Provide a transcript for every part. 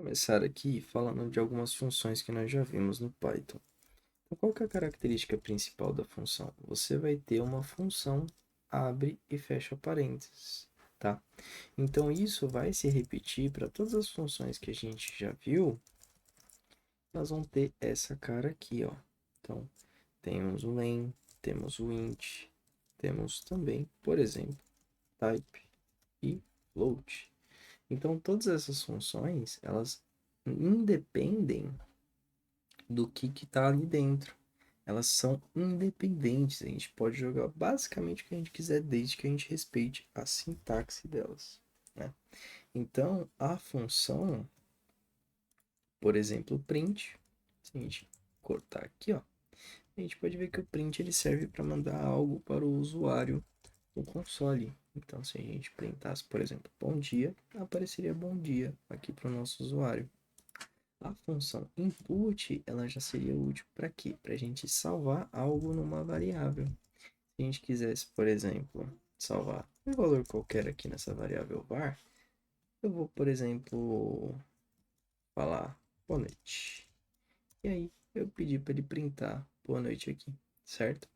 Começar aqui falando de algumas funções que nós já vimos no Python. Então, qual que é a característica principal da função? Você vai ter uma função abre e fecha parênteses, tá? Então, isso vai se repetir para todas as funções que a gente já viu, elas vão ter essa cara aqui, ó. Então, temos o len, temos o int, temos também, por exemplo, type e float. Então, todas essas funções, elas independem do que está ali dentro. Elas são independentes. A gente pode jogar basicamente o que a gente quiser, desde que a gente respeite a sintaxe delas, né? Então, a função, por exemplo, print, se a gente cortar aqui, ó, a gente pode ver que o print ele serve para mandar algo para o usuário no console. Então, se a gente printasse, por exemplo, bom dia, apareceria bom dia aqui para o nosso usuário. A função input, ela já seria útil para quê? Para a gente salvar algo numa variável. Se a gente quisesse, por exemplo, salvar um valor qualquer aqui nessa variável var, eu vou, por exemplo, falar boa noite. E aí, eu pedi para ele printar boa noite aqui, certo?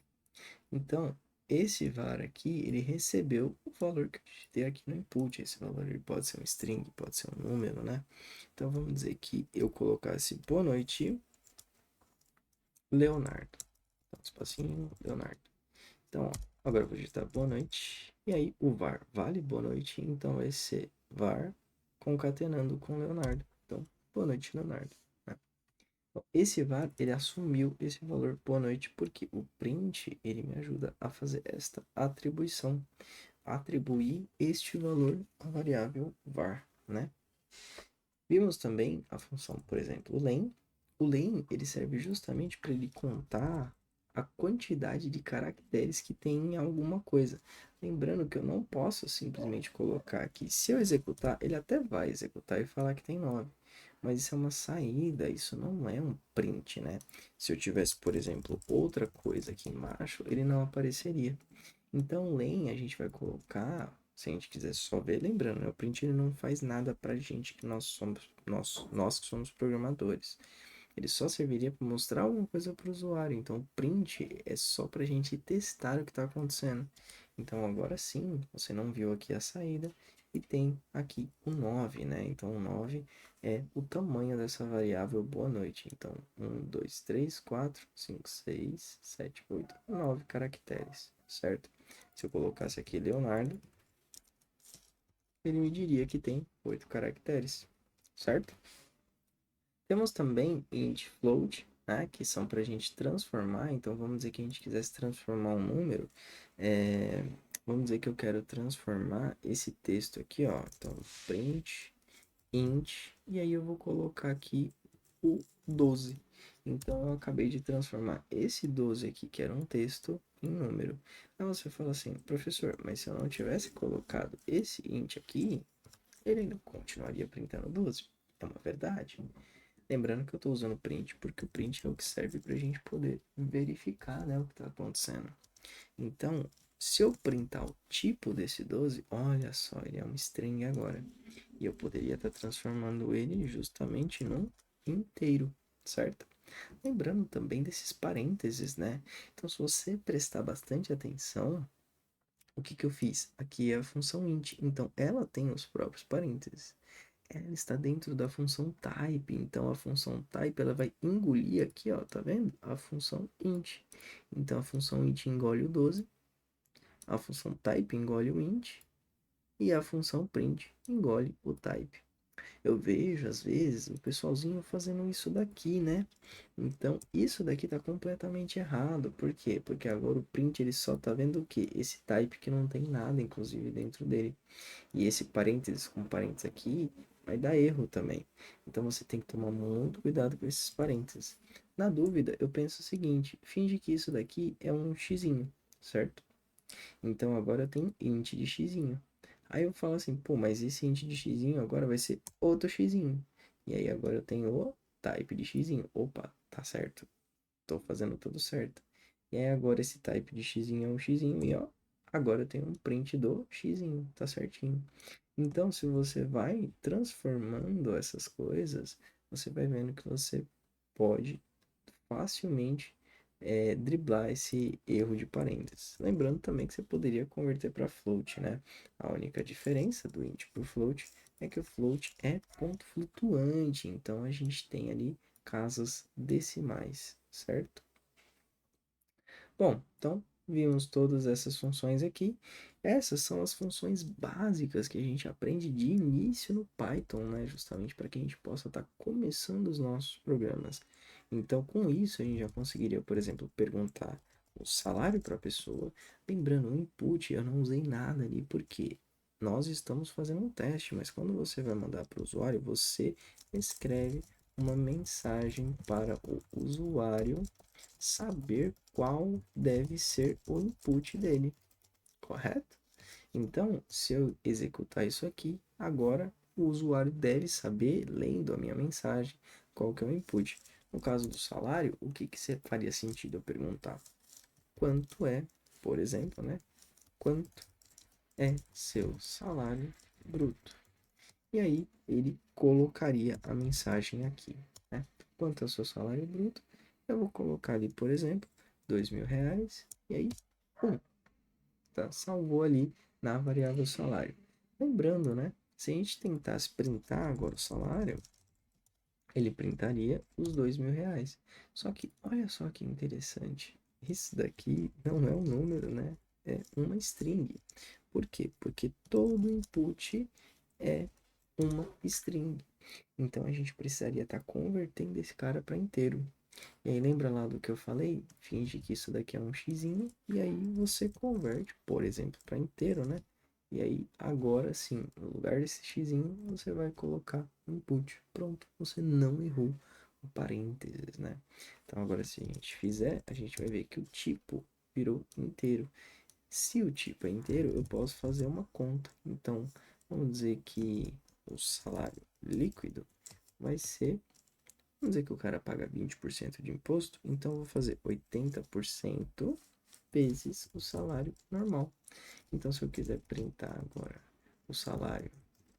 Então, esse var aqui, ele recebeu o valor que eu digitei aqui no input. Esse valor ele pode ser um string, pode ser um número, né? Então, vamos dizer que eu colocasse boa noite, Leonardo. Então, espacinho, Leonardo. Então, ó, agora eu vou digitar boa noite. E aí, o var vale boa noite. Então, vai ser var concatenando com Leonardo. Então, boa noite, Leonardo, né? Então, esse var, ele assumiu esse valor boa noite, porque o print, ele me ajuda a fazer esta atribuição. Atribuir este valor à variável var, né? Vimos também a função, por exemplo, len. O len, ele serve justamente para ele contar a quantidade de caracteres que tem em alguma coisa. Lembrando que eu não posso simplesmente colocar aqui. Se eu executar, ele até vai executar e falar que tem 9. Mas isso é uma saída, isso não é um print, né? Se eu tivesse, por exemplo, outra coisa aqui embaixo, ele não apareceria. Então, o len a gente vai colocar, se a gente quiser só ver, lembrando, né, o print ele não faz nada pra gente que nós que somos programadores. Ele só serviria para mostrar alguma coisa para o usuário. Então, o print é só para a gente testar o que está acontecendo. Então, agora sim, você não viu aqui a saída e tem aqui o 9, né? Então, o 9 é o tamanho dessa variável boa noite. Então, 9 caracteres, certo? Se eu colocasse aqui Leonardo, ele me diria que tem 8 caracteres, certo? Temos também int float, né, que são para a gente transformar. Então, vamos dizer que a gente quisesse transformar um número. Vamos dizer que eu quero transformar esse texto aqui, ó. Então, print int, e aí eu vou colocar aqui o 12. Então, eu acabei de transformar esse 12 aqui, que era um texto, em número. Aí você fala assim, professor, mas se eu não tivesse colocado esse int aqui, ele ainda continuaria printando 12. É uma verdade. Lembrando que eu estou usando o print porque o print é o que serve para a gente poder verificar, né, o que está acontecendo. Então, se eu printar o tipo desse 12, olha só, ele é um string agora. E eu poderia estar transformando ele justamente num inteiro, certo? Lembrando também desses parênteses, né? Então, se você prestar bastante atenção, o que eu fiz? Aqui é a função int. Então, ela tem os próprios parênteses. Ela está dentro da função type, então a função type ela vai engolir aqui, ó, tá vendo? A função int. Então a função int engole o 12, a função type engole o int e a função print engole o type. Eu vejo às vezes o pessoalzinho fazendo isso daqui, né? Então isso daqui tá completamente errado. Por quê? Porque agora o print ele só tá vendo o quê? Esse type que não tem nada inclusive dentro dele. E esse parênteses com parênteses aqui vai dar erro também. Então você tem que tomar muito cuidado com esses parênteses. Na dúvida, eu penso o seguinte: finge que isso daqui é um xizinho, certo? Então agora tem int de xizinho. Aí eu falo assim, pô, mas esse int de xizinho agora vai ser outro xizinho. E aí agora eu tenho o type de xizinho. Opa, tá certo. Tô fazendo tudo certo. E aí agora esse type de xizinho é um xizinho e ó, agora eu tenho um print do xizinho, tá certinho. Então, se você vai transformando essas coisas, você vai vendo que você pode facilmente driblar esse erro de parênteses. Lembrando também que você poderia converter para float, né? A única diferença do int para o float é que o float é ponto flutuante, então a gente tem ali casas decimais, certo? Bom, então vimos todas essas funções aqui. Essas são as funções básicas que a gente aprende de início no Python, né? Justamente para que a gente possa estar começando os nossos programas. Então, com isso, a gente já conseguiria, por exemplo, perguntar o salário para a pessoa. Lembrando, o input eu não usei nada ali, porque nós estamos fazendo um teste, mas quando você vai mandar para o usuário, você escreve uma mensagem para o usuário saber qual deve ser o input dele, correto? Então, se eu executar isso aqui, agora o usuário deve saber, lendo a minha mensagem, qual que é o input. No caso do salário, o que faria sentido eu perguntar? Quanto é, por exemplo, né? Quanto é seu salário bruto? E aí ele colocaria a mensagem aqui, né? Quanto é o seu salário bruto? Eu vou colocar ali, por exemplo, R$ 2.000. E aí, pum, tá? Salvou ali na variável salário. Lembrando, né? Se a gente tentasse printar agora o salário, ele printaria os R$ 2.000. Só que, olha só que interessante. Isso daqui não é um número, né? É uma string. Por quê? Porque todo input é uma string. Então a gente precisaria estar convertendo esse cara para inteiro. E aí lembra lá do que eu falei? Finge que isso daqui é um xzinho e aí você converte, por exemplo, para inteiro, né? E aí agora sim, no lugar desse xzinho, você vai colocar input. Pronto, você não errou o parênteses, né? Então agora se a gente fizer, a gente vai ver que o tipo virou inteiro. Se o tipo é inteiro, eu posso fazer uma conta. Então, vamos dizer que o salário líquido vai ser. Vamos dizer que o cara paga 20% de imposto, então eu vou fazer 80% vezes o salário normal. Então, se eu quiser printar agora o salário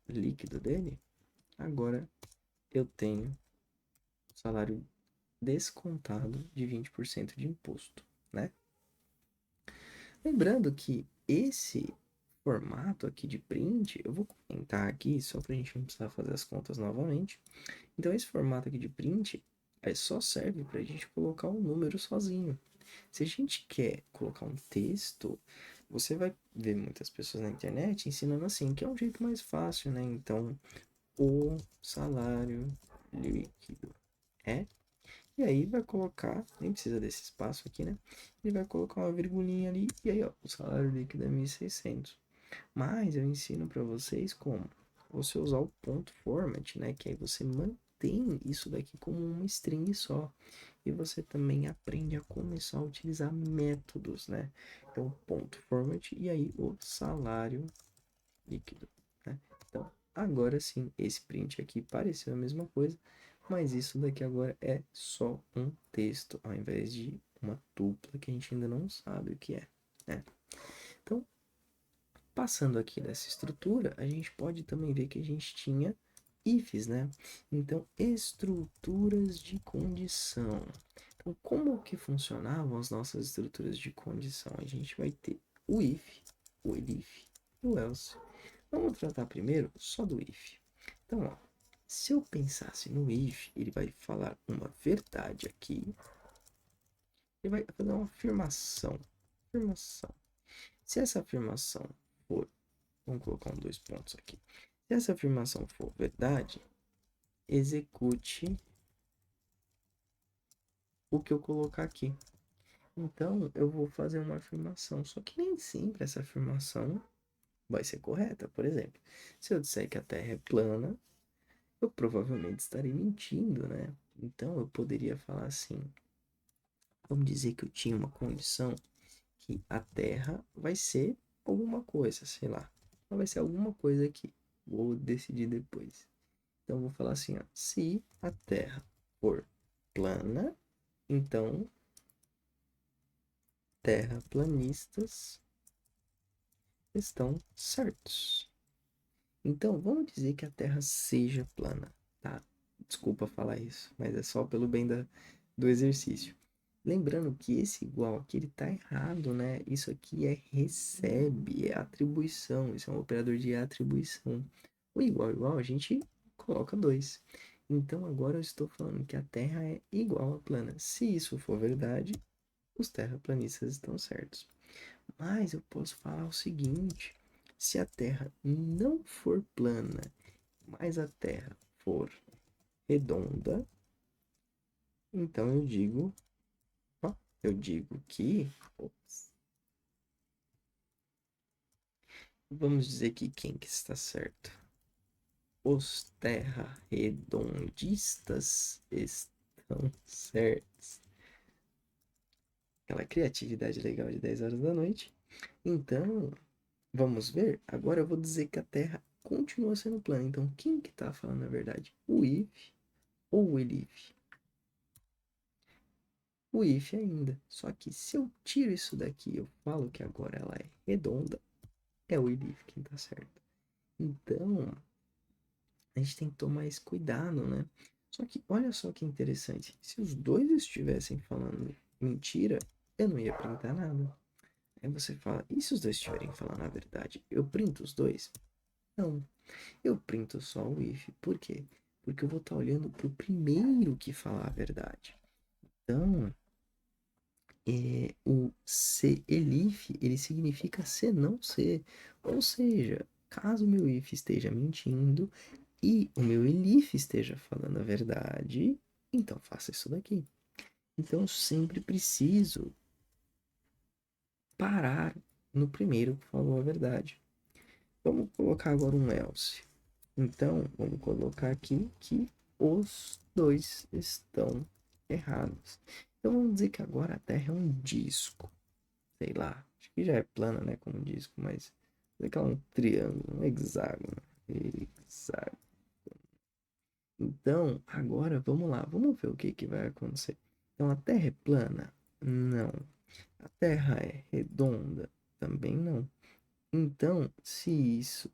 líquido dele, agora eu tenho o salário descontado de 20% de imposto, né? Lembrando que esse formato aqui de print, eu vou comentar aqui só para a gente não precisar fazer as contas novamente. Então, esse formato aqui de print só serve para a gente colocar um número sozinho. Se a gente quer colocar um texto, você vai ver muitas pessoas na internet ensinando assim, que é um jeito mais fácil, né? Então, o salário líquido é. E aí vai colocar, nem precisa desse espaço aqui, né? Ele vai colocar uma virgulinha ali e aí, ó, o salário líquido é 1.600. Mas eu ensino para vocês como você usar o ponto format, né? Que aí você mantém isso daqui como uma string só. E você também aprende a começar a utilizar métodos, né? Então, ponto format e aí o salário líquido, né? Então, agora sim, esse print aqui pareceu a mesma coisa, mas isso daqui agora é só um texto, ao invés de uma tupla que a gente ainda não sabe o que é, né? Então, passando aqui dessa estrutura, a gente pode também ver que a gente tinha ifs, né? Então, estruturas de condição. Então, como que funcionavam as nossas estruturas de condição? A gente vai ter o if, o elif e o else. Vamos tratar primeiro só do if. Então, ó, se eu pensasse no if, ele vai falar uma verdade aqui. Ele vai fazer uma afirmação. Afirmação. Se essa afirmação for, vamos colocar dois pontos aqui. Se essa afirmação for verdade, execute o que eu colocar aqui. Então, eu vou fazer uma afirmação, só que nem sempre essa afirmação vai ser correta. Por exemplo, se eu disser que a Terra é plana, eu provavelmente estarei mentindo, né? Então, eu poderia falar assim: vamos dizer que eu tinha uma condição que a Terra vai ser alguma coisa, sei lá. Ela vai ser alguma coisa aqui. Vou decidir depois. Então, eu vou falar assim: ó, se a Terra for plana, então terraplanistas estão certos. Então, vamos dizer que a Terra seja plana, tá? Desculpa falar isso, mas é só pelo bem do exercício. Lembrando que esse igual aqui, ele tá errado, né? Isso aqui é recebe, é atribuição. Isso é um operador de atribuição. O igual, a gente coloca 2. Então, agora eu estou falando que a Terra é igual à plana. Se isso for verdade, os terraplanistas estão certos. Mas eu posso falar o seguinte: se a Terra não for plana, mas a Terra for redonda, então eu digo que, vamos dizer que quem que está certo? Os terra-redondistas estão certos. Aquela criatividade legal de 10 horas da noite. Então, vamos ver. Agora eu vou dizer que a Terra continua sendo plana. Então, quem que está falando a verdade? O if ou o elif? O if ainda. Só que se eu tiro isso daqui e eu falo que agora ela é redonda, é o elif quem está certo. Então, a gente tem que tomar esse cuidado, né? Só que olha só que interessante. Se os dois estivessem falando mentira, eu não ia printar nada. Aí você fala, e se os dois estiverem falando a verdade? Eu printo os dois? Não. Eu printo só o if. Por quê? Porque eu vou estar olhando pro primeiro que falar a verdade. Então, o se elif, ele significa se não ser. Ou seja, caso o meu if esteja mentindo, e o meu elif esteja falando a verdade, então faça isso daqui. Então eu sempre preciso parar no primeiro que falou a verdade. Vamos colocar agora um else. Então vamos colocar aqui que os dois estão errados. Então vamos dizer que agora a Terra é um disco. Sei lá, acho que já é plana, né, como disco, mas vamos dizer que ela é um triângulo, um hexágono. Hexágono. Então, agora vamos lá, vamos ver o que vai acontecer. Então, a Terra é plana? Não. A Terra é redonda? Também não. Então, se isso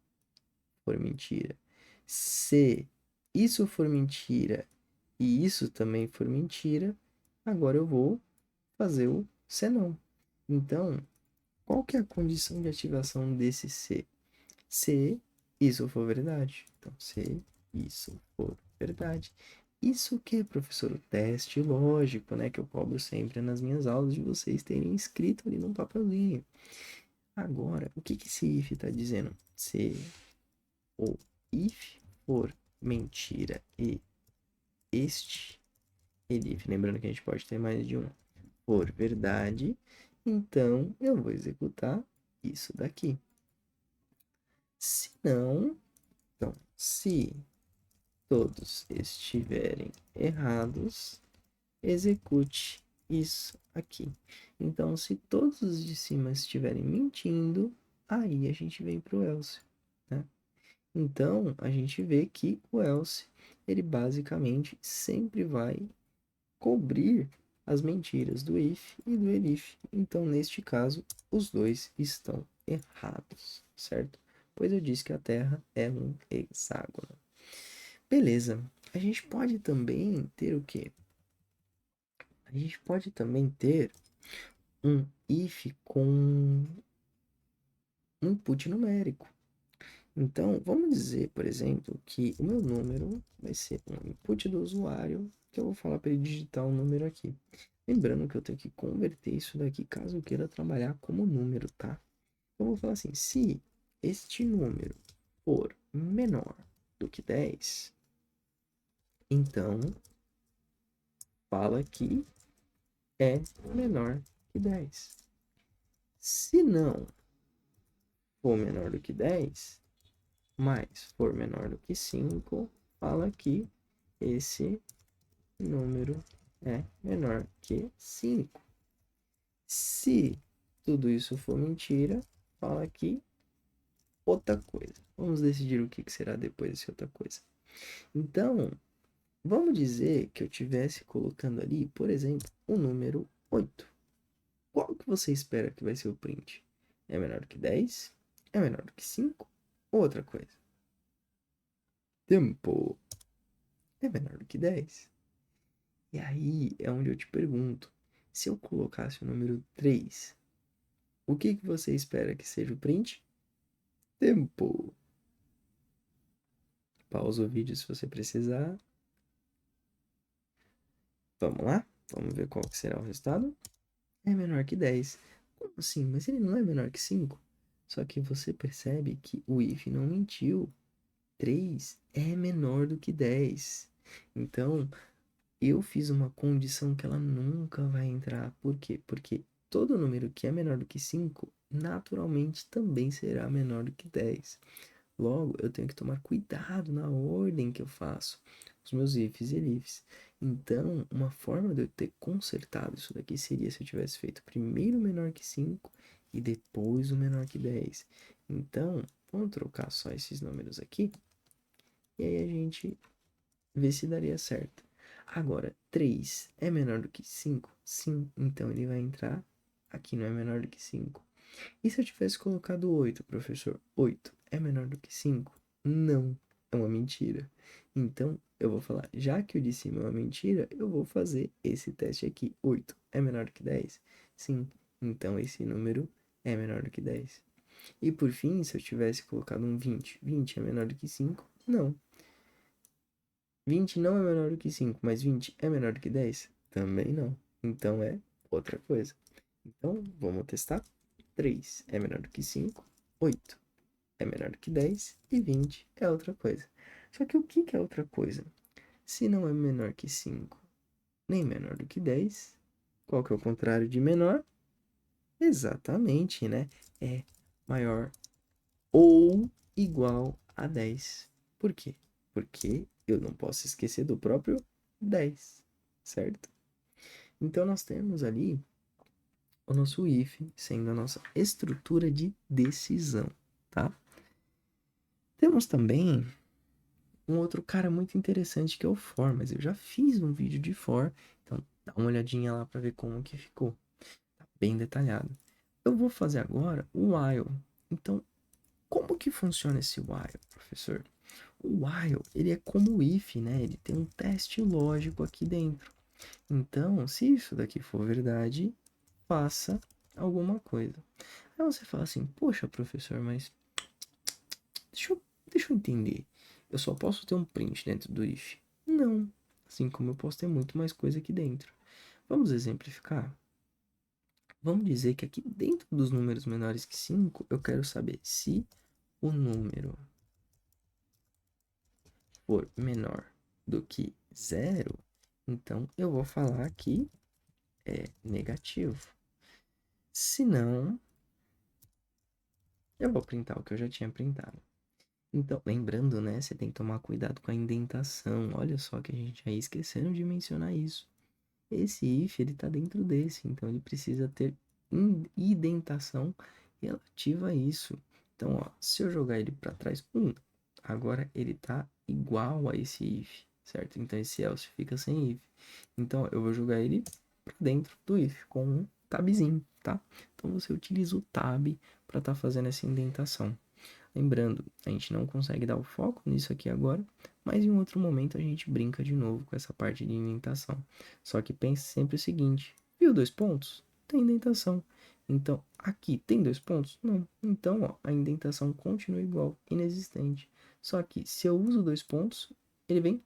for mentira, se isso for mentira e isso também for mentira, agora eu vou fazer o senão. Então, qual que é a condição de ativação desse se? Se isso for verdade. Então, se isso for verdade. Isso que, professor? O teste lógico, né? Que eu cobro sempre nas minhas aulas de vocês terem escrito ali num papelzinho. Agora, o que esse if está dizendo? Se o if for mentira e este elif, lembrando que a gente pode ter mais de um, for verdade, então eu vou executar isso daqui. Se não, então, se todos estiverem errados, execute isso aqui. Então, se todos os de cima estiverem mentindo, aí a gente vem para o else, né? Então, a gente vê que o else, ele basicamente sempre vai cobrir as mentiras do if e do elif. Então, neste caso, os dois estão errados, certo? Pois eu disse que a Terra é um hexágono. Beleza. A gente pode também ter o quê? A gente pode também ter um if com um input numérico. Então, vamos dizer, por exemplo, que o meu número vai ser um input do usuário, que eu vou falar para ele digitar um número aqui. Lembrando que eu tenho que converter isso daqui caso eu queira trabalhar como número, tá? Eu vou falar assim, se este número for menor do que 10, então fala que é menor que 10. Se não for menor do que 10, mas for menor do que 5, fala que esse número é menor que 5. Se tudo isso for mentira, fala que outra coisa. Vamos decidir o que será depois dessa outra coisa. Então, vamos dizer que eu estivesse colocando ali, por exemplo, o número 8. Qual que você espera que vai ser o print? É menor do que 10 é menor do que 5? Outra coisa. Tempo é menor do que 10. E aí é onde eu te pergunto, se eu colocasse o número 3, o que que você espera que seja o print? Tempo. Pausa o vídeo se você precisar. Vamos lá? Vamos ver qual que será o resultado. É menor que 10. Como assim? Mas ele não é menor que 5? Só que você percebe que o if não mentiu. 3 é menor do que 10. Então, eu fiz uma condição que ela nunca vai entrar. Por quê? Porque todo número que é menor do que 5, naturalmente também será menor do que 10. Logo, eu tenho que tomar cuidado na ordem que eu faço os meus ifs e elifs. Então, uma forma de eu ter consertado isso daqui seria se eu tivesse feito primeiro o menor que 5 e depois o menor que 10. Então, vamos trocar só esses números aqui e aí a gente vê se daria certo. Agora, 3 é menor do que 5? Sim, então ele vai entrar aqui, não é menor do que 5. E se eu tivesse colocado 8, professor? 8 é menor do que 5? Não, é uma mentira. Então, eu vou falar, já que o de cima é uma mentira, eu vou fazer esse teste aqui. 8 é menor do que 10? Sim, então esse número é menor do que 10. E por fim, se eu tivesse colocado um 20, 20 é menor do que 5? Não. 20 não é menor do que 5, mas 20 é menor do que 10? Também não. Então é outra coisa. Então, vamos testar. 3 é menor do que 5, 8 é menor do que 10 e 20 é outra coisa. Só que o que é outra coisa? Se não é menor que 5, nem menor do que 10, qual que é o contrário de menor? Exatamente, né? É maior ou igual a 10. Por quê? Porque eu não posso esquecer do próprio 10, certo? Então nós temos ali o nosso if sendo a nossa estrutura de decisão, tá? Temos também um outro cara muito interessante que é o for, mas eu já fiz um vídeo de for, então dá uma olhadinha lá para ver como que ficou. Tá bem detalhado. Eu vou fazer agora o while. Então, como que funciona esse while, professor? O while, ele é como o if, né? Ele tem um teste lógico aqui dentro. Então, se isso daqui for verdade, faça alguma coisa. Aí você fala assim, poxa, professor, mas deixa eu entender. Eu só posso ter um print dentro do if? Não. Assim como eu posso ter muito mais coisa aqui dentro. Vamos exemplificar? Vamos dizer que aqui dentro dos números menores que 5, eu quero saber se o número for menor do que 0, então eu vou falar que é negativo. Se não, eu vou printar o que eu já tinha printado. Então, lembrando, né, você tem que tomar cuidado com a indentação. Olha só que a gente já ia esquecendo de mencionar isso. Esse if, ele tá dentro desse, então ele precisa ter indentação relativa a isso. Então, ó, se eu jogar ele para trás, agora ele tá igual a esse if, certo? Então esse else fica sem if. Então, ó, eu vou jogar ele para dentro do if com um tabzinho, tá? Então você utiliza o tab para estar fazendo essa indentação. Lembrando, a gente não consegue dar o foco nisso aqui agora, mas em um outro momento a gente brinca de novo com essa parte de indentação. Só que pense sempre o seguinte, viu 2 pontos? Tem indentação. Então, aqui tem 2 pontos? Não. Então, ó, a indentação continua igual, inexistente. Só que se eu uso 2 pontos, ele vem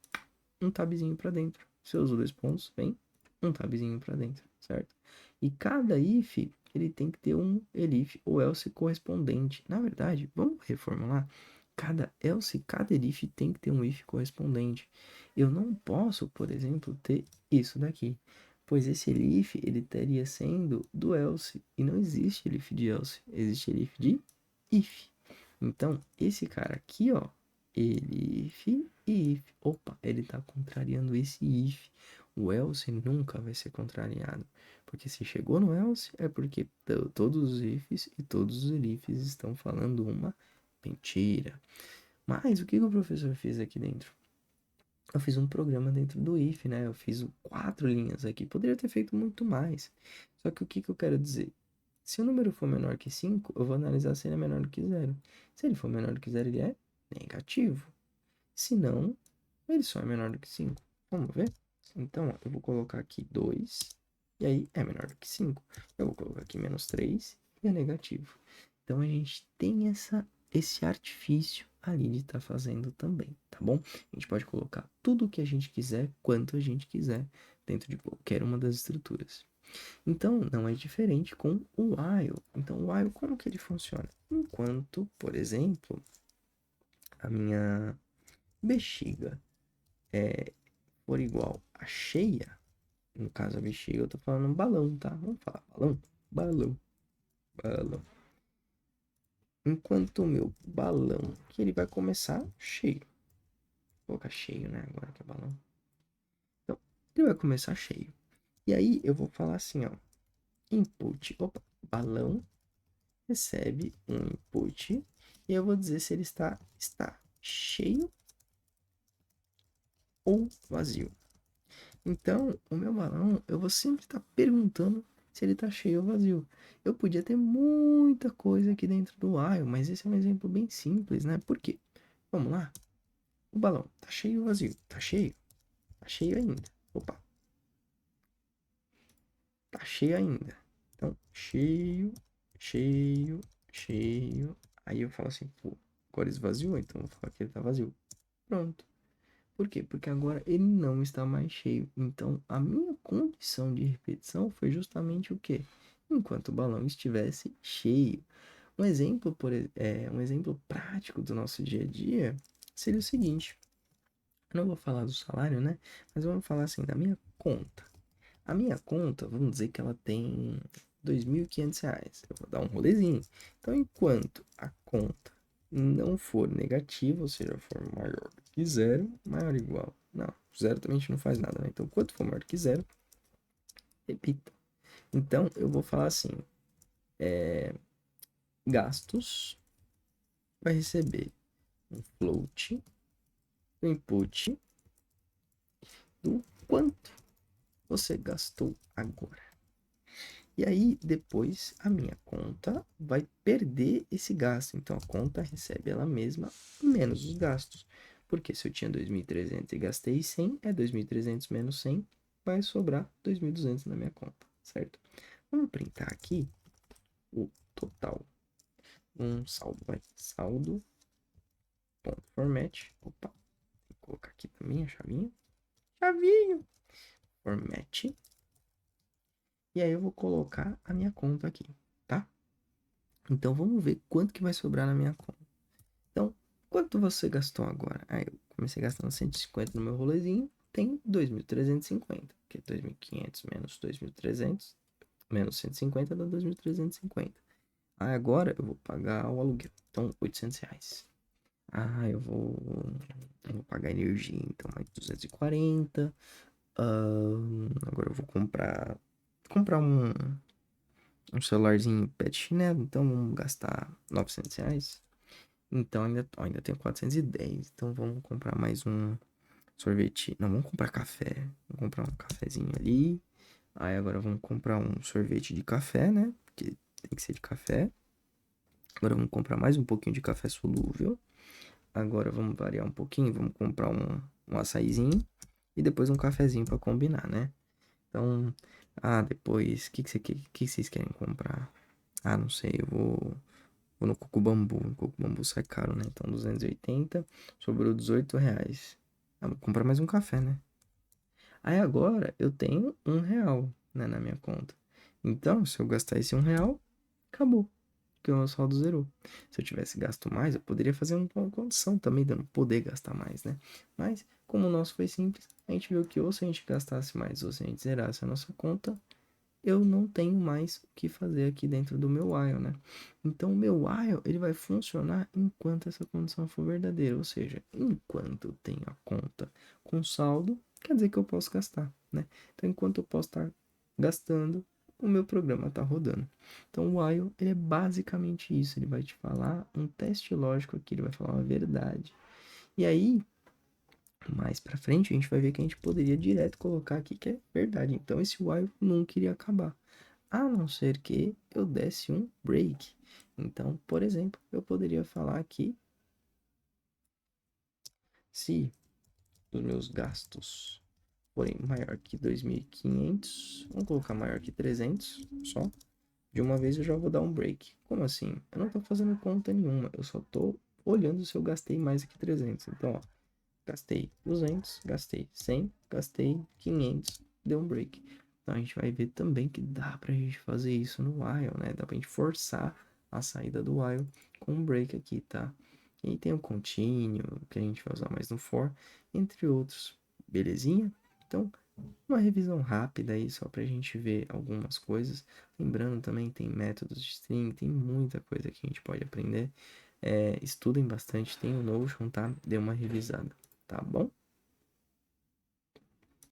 um tabzinho para dentro. Se eu uso 2 pontos, vem um tabzinho para dentro, certo? E cada if, ele tem que ter um elif ou else correspondente. Na verdade, vamos reformular? Cada else, cada elif tem que ter um if correspondente. Eu não posso, por exemplo, ter isso daqui, pois esse elif, ele estaria sendo do else, e não existe elif de else, existe elif de if. Então, esse cara aqui, ó, elif e if. Opa, ele tá contrariando esse if. O else nunca vai ser contrariado. Porque se chegou no else, é porque todos os ifs e todos os elifs estão falando uma mentira. Mas o que o professor fez aqui dentro? Eu fiz um programa dentro do if, né? Eu fiz 4 linhas aqui. Poderia ter feito muito mais. Só que o que eu quero dizer? Se o número for menor que 5, eu vou analisar se ele é menor do que zero. Se ele for menor do que zero, ele é negativo. Se não, ele só é menor do que 5. Vamos ver? Então, ó, eu vou colocar aqui 2, e aí é menor do que 5. Eu vou colocar aqui menos 3 e é negativo. Então, a gente tem esse artifício ali de estar fazendo também, tá bom? A gente pode colocar tudo o que a gente quiser, quanto a gente quiser, dentro de qualquer uma das estruturas. Então, não é diferente com o while. Então, o while, como que ele funciona? Enquanto, por exemplo, a minha bexiga for igual a cheia, no caso a bexiga, eu tô falando um balão, tá? Vamos falar balão? Balão, balão. Enquanto o meu balão, que ele vai começar cheio. Vou colocar cheio, né? Agora que é balão. Então, ele vai começar cheio. E aí, eu vou falar assim, ó. Input, opa, balão recebe um input. E eu vou dizer se ele está cheio ou vazio. Então, o meu balão, eu vou sempre estar perguntando se ele está cheio ou vazio. Eu podia ter muita coisa aqui dentro do while, mas esse é um exemplo bem simples, né? Por quê? Vamos lá. O balão, tá cheio ou vazio? Tá cheio? Tá cheio ainda. Opa, tá cheio ainda. Então, cheio, cheio, cheio. Aí eu falo assim, pô, agora esvaziou, então eu vou falar que ele tá vazio. Pronto. Por quê? Porque agora ele não está mais cheio. Então, a minha condição de repetição foi justamente o quê? Enquanto o balão estivesse cheio. Um exemplo prático do nosso dia a dia seria o seguinte. Eu não vou falar do salário, né? Mas vamos falar assim, da minha conta. A minha conta, vamos dizer que ela tem R$ 2.500. Eu vou dar um rolezinho. Então, enquanto a conta não for negativa, ou seja, for maior do que zero, maior ou igual. Não, zero também a gente não faz nada, né? Então, quanto for maior que zero, repita. Então, eu vou falar assim, gastos vai receber um float, um input do quanto você gastou agora. E aí, depois, a minha conta vai perder esse gasto. Então, a conta recebe ela mesma menos os gastos. Porque se eu tinha 2.300 e gastei 100, é 2.300 menos 100, vai sobrar 2.200 na minha conta, certo? Vamos printar aqui o total. Um saldo, vai. Saldo.format. Opa, vou colocar aqui também a chavinha. Chavinho. Format. E aí eu vou colocar a minha conta aqui, tá? Então vamos ver quanto que vai sobrar na minha conta. Então, quanto você gastou agora? Aí eu comecei gastando 150 no meu rolezinho, tem 2.350, que é 2.500 menos 2.300, menos 150 dá 2.350. Aí agora eu vou pagar o aluguel, então R$ 800. Ah, eu vou pagar energia, então mais 240. Agora eu vou comprar um celularzinho pet chinelo, então vamos gastar R$ 900. Então ainda tenho 410. Então vamos comprar mais um sorvete. Não, vamos comprar café. Vamos comprar um cafezinho ali. Aí agora vamos comprar um sorvete de café, né? Porque tem que ser de café. Agora vamos comprar mais um pouquinho de café solúvel. Agora vamos variar um pouquinho. Vamos comprar um açaizinho. E depois um cafezinho pra combinar, né? Então, depois, o que vocês querem comprar? Não sei, vou no Coco Bambu. O Coco Bambu sai caro, né? Então, 280, sobrou R$ 18. Vou comprar mais um café, né? Aí agora eu tenho R$ 1, né, na minha conta. Então, se eu gastar esse R$ 1, acabou. Porque o meu saldo zerou. Se eu tivesse gasto mais, eu poderia fazer uma condição também, dando poder gastar mais, né? Mas, como o nosso foi simples, a gente viu que ou se a gente gastasse mais ou se a gente zerasse a nossa conta, eu não tenho mais o que fazer aqui dentro do meu while, né? Então, o meu while, ele vai funcionar enquanto essa condição for verdadeira, ou seja, enquanto eu tenho a conta com saldo, quer dizer que eu posso gastar, né? Então, enquanto eu posso estar gastando, o meu programa está rodando. Então, o while, ele é basicamente isso, ele vai te falar um teste lógico aqui, ele vai falar uma verdade. E aí, mais pra frente, a gente vai ver que a gente poderia direto colocar aqui que é verdade. Então, esse while nunca iria acabar. a não ser que eu desse um break. Então, por exemplo, eu poderia falar aqui se os meus gastos forem maior que 2.500, vamos colocar maior que 300 só. De uma vez eu já vou dar um break. Como assim? Eu não tô fazendo conta nenhuma, eu só tô olhando se eu gastei mais que 300. Então, ó, gastei 200, gastei 100, gastei 500, deu um break. Então a gente vai ver também que dá pra gente fazer isso no while, né? Dá pra gente forçar a saída do while com um break aqui, tá? E tem o continue, que a gente vai usar mais no for, entre outros. Belezinha? Então, uma revisão rápida aí, só pra gente ver algumas coisas. Lembrando também, tem métodos de string, tem muita coisa que a gente pode aprender. Estudem bastante, tem o Notion, tá? Dê uma revisada, tá bom?